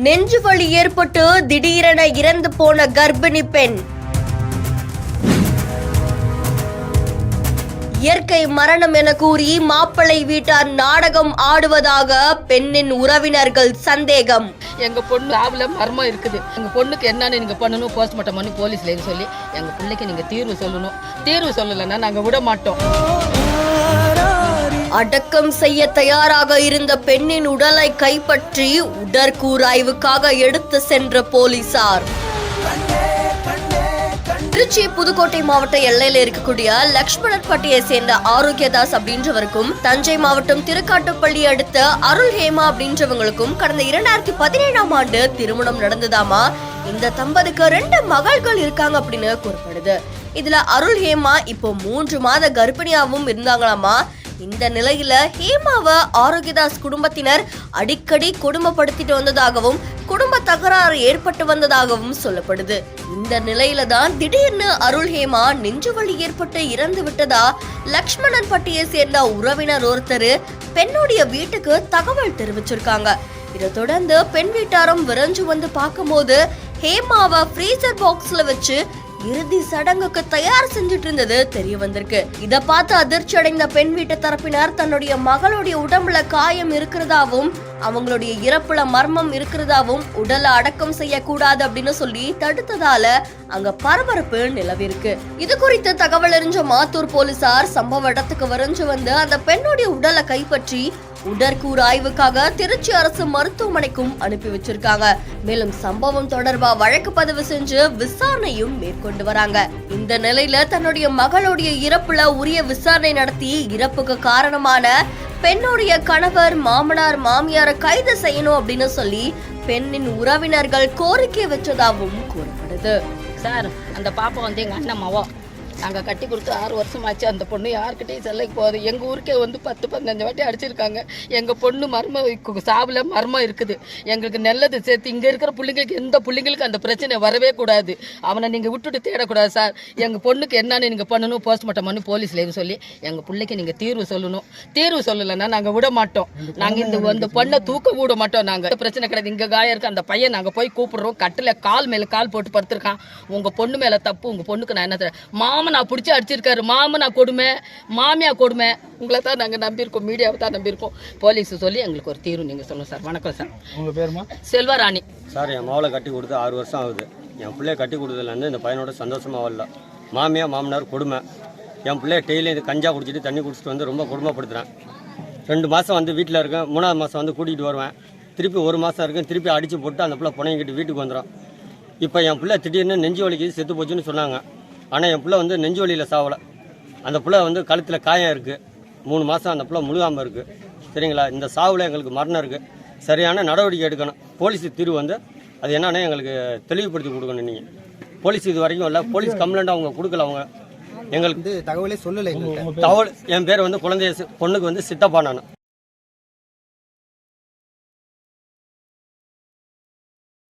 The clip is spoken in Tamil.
நெஞ்சு வலி ஏற்பட்டு திடீரென இறந்து போன கர்ப்பிணி பெண். இயற்கை மரணம் என கூறி மாப்பிள்ளை வீட்டார் நாடகம் ஆடுவதாக பெண்ணின் உறவினர்கள் சந்தேகம். எங்க பொண்ணு ஆவுல மர்மம் இருக்குது. எங்க பொண்ணுக்கு என்னன்னு நீங்க பண்ணணும், போஸ்ட்மார்ட்டம் பண்ணி போலீஸ்ல சொல்லி எங்க பிள்ளைக்கு நீங்க தீர்வு சொல்லணும். தீர்வு சொல்லலைன்னா நாங்க விட மாட்டோம். அடக்கம் செய்ய தயாராக இருந்த பெண்ணின் உடலை கைப்பற்றி உடற்கூராய்வுக்காக எடுத்து சென்ற போலீசார். திருச்சி புதுக்கோட்டை மாவட்ட எல்லையில இருக்கக்கூடிய லட்சுமணன்பட்டியை சேர்ந்த ஆரோக்கியதாஸ் அப்படின்றவருக்கும் தஞ்சை மாவட்டம் திருக்காட்டுப்பள்ளி அடுத்த அருள் ஹேமா அப்படின்றவங்களுக்கும் கடந்த 2017ஆம் ஆண்டு திருமணம் நடந்ததாமா. இந்த தம்பதிக்கு 2 மகள்கள் இருக்காங்க அப்படின்னு கூறப்படுது. இதுல அருள் ஹேமா இப்போ 3 மாத கர்ப்பிணியாவும் இருந்தாங்களாமா. இந்த நிலையில ஹேமாவை ஆரோக்கியதாஸ் குடும்பத்தினர் அடிக்கடி கொடுமைப்படுத்திட்டு வந்ததாகவும் குடும்ப தகராறு ஏற்பட்டு வந்ததாகவும் சொல்லப்படுது. இந்த நிலையில தான் திடீர்னு அருள் ஹேமா நெஞ்சுவலி ஏற்பட்டு இறந்து விட்டதா லட்சுமணன்பட்டியை சேர்ந்த உறவினர் ஒருத்தர் பெண்ணுடைய வீட்டுக்கு தகவல் தெரிவிச்சிருக்காங்க. இதை தொடர்ந்து பெண் வீட்டாரும் விரைஞ்சு வந்து பார்க்கும்போது ஹேமாவை ஃப்ரீசர் பாக்ஸ்ல வச்சு இறுதி சடங்குக்கு தயார் செஞ்சுட்டு இருந்தது தெரிய வந்திருக்கு. இத பார்த்து அதிர்ச்சி அடைந்த பெண் வீட்டு தரப்பினர் தன்னுடைய மகளுடைய உடம்புல காயம் இருக்கிறதாவும் அவங்களுடைய இறப்புல மர்மம் இருக்கிறதாவும் உடலை அடக்கம் செய்யக்கூடாது அப்படின்னு சொல்லி தடுத்ததால அங்க பரபரப்பு நிலவிருக்கு. இது குறித்து தகவல் அறிஞ்ச மாத்தூர் போலீசார் சம்பவ இடத்துக்கு விரைஞ்சு வந்து அந்த பெண்ணுடைய உடலை கைப்பற்றி உடற்கூராய்வுக்காக திருச்சி அரசு மருத்துவமனைக்கும் அனுப்பி வச்சிருக்காங்க. மேலும் சம்பவம் தொடர்பா வழக்கு பதிவு செஞ்சு விசாரணையும் மேற்கொண்டு வராங்க. இந்த நிலையில தன்னுடைய மகளுடைய இறப்புல உரிய விசாரணை நடத்தி இறப்புக்கு காரணமான பெண்ணுடைய கணவர் மாமனார் மாமியாரை கைது செய்யணும் அப்படின்னு சொல்லி பெண்ணின் உறவினர்கள் கோரிக்கை வச்சதாகவும் கூறப்படுது. சார், அந்த பாப்பா வந்து எங்க அண்ணன் மாவோ நாங்கள் கட்டி கொடுத்து 6 வருஷம் ஆச்சு. அந்த பொண்ணு யாருக்கிட்டையும் செல்லைக்கு போகுது. எங்கள் ஊருக்கே வந்து 10-15 வாட்டி அடிச்சிருக்காங்க. எங்கள் பொண்ணு சாவில் மர்மம் இருக்குது. எங்களுக்கு நல்லது சேர்த்து இங்கே இருக்கிற பிள்ளைங்களுக்கு எந்த பிள்ளைங்களுக்கு அந்த பிரச்சனை வரவே கூடாது. அவனை நீங்கள் விட்டுட்டு தேடக்கூடாது சார். எங்கள் பொண்ணுக்கு என்னன்னு நீங்கள் பண்ணணும், போஸ்ட்மார்ட்டம் பண்ணி போலீஸில் சொல்லி எங்கள் பிள்ளைக்கு நீங்கள் தீர்வு சொல்லணும். தீர்வு சொல்லலைன்னா நாங்கள் விட மாட்டோம். நாங்கள் அந்த பொண்ணை தூக்க விட மாட்டோம். நாங்கள் பிரச்சனை கிடையாது. இங்கே காயம் இருக்குது. அந்த பையன் நாங்கள் போய் கூப்பிடுறோம். கட்டில் கால் மேலே கால் போட்டு படுத்துருக்கான். உங்கள் பொண்ணு மேலே தப்பு. உங்கள் பொண்ணுக்கு நான் என்ன மாமன் நான் பிடிச்சி அடிச்சிருக்காரு. மாமனா கொடுமை, மாமியா கொடுமை. உங்களை தான் நாங்கள் நம்பியிருக்கோம், மீடியாவை தான் நம்பியிருக்கோம். போலீஸ் சொல்லி எங்களுக்கு ஒரு தீர்வு நீங்கள் சொல்லணும் சார். வணக்கம் சார். உங்கள் பேருமா? செல்வராணி சார். என் மாவளை கட்டி கொடுத்து 6 வருஷம் ஆகுது. என் பிள்ளைய கட்டி கொடுத்ததுலேருந்து இந்த பையனோட சந்தோஷமாக வரல. மாமியா மாமனார் கொடுமை. என் பிள்ளைய டெய்லி இந்த கஞ்சா குடிச்சிட்டு தண்ணி குடிச்சிட்டு வந்து ரொம்ப கொடுமைப்படுத்துகிறேன். 2 மாதம் வந்து வீட்டில் இருக்கேன். 3ஆவது மாதம் வந்து கூட்டிகிட்டு வருவேன். திருப்பி 1 மாதம் இருக்கேன். திருப்பி அடித்து போட்டு அந்த பிள்ளை புனைங்கிட்டு வீட்டுக்கு வந்துடும். இப்போ என் பிள்ளை திடீர்னு நெஞ்சு வலிக்கு செத்து போச்சுன்னு சொன்னாங்க. ஆனால் என் பிள்ளை வந்து நெஞ்சு வலியில் சாவலை. அந்த பிள்ளை வந்து கழுத்தில் காயம் இருக்குது. 3 மாதம் அந்த பிள்ளை முழுகாமல் இருக்குது. சரிங்களா? இந்த சாவில் எங்களுக்கு மரணம் இருக்குது. சரியான நடவடிக்கை எடுக்கணும். போலீஸ் தீர்வு வந்து அது என்னன்னு எங்களுக்கு தெளிவுபடுத்தி கொடுக்கணும். நீங்கள் போலீஸ் இது வரைக்கும் இல்லை. போலீஸ் கம்ப்ளைண்ட் அவங்க கொடுக்கல. அவங்க எங்களுக்கு தகவலே சொல்லலை. தகவல் என் பேர் வந்து குழந்தைய பொண்ணுக்கு வந்து சித்தப்பா. நான்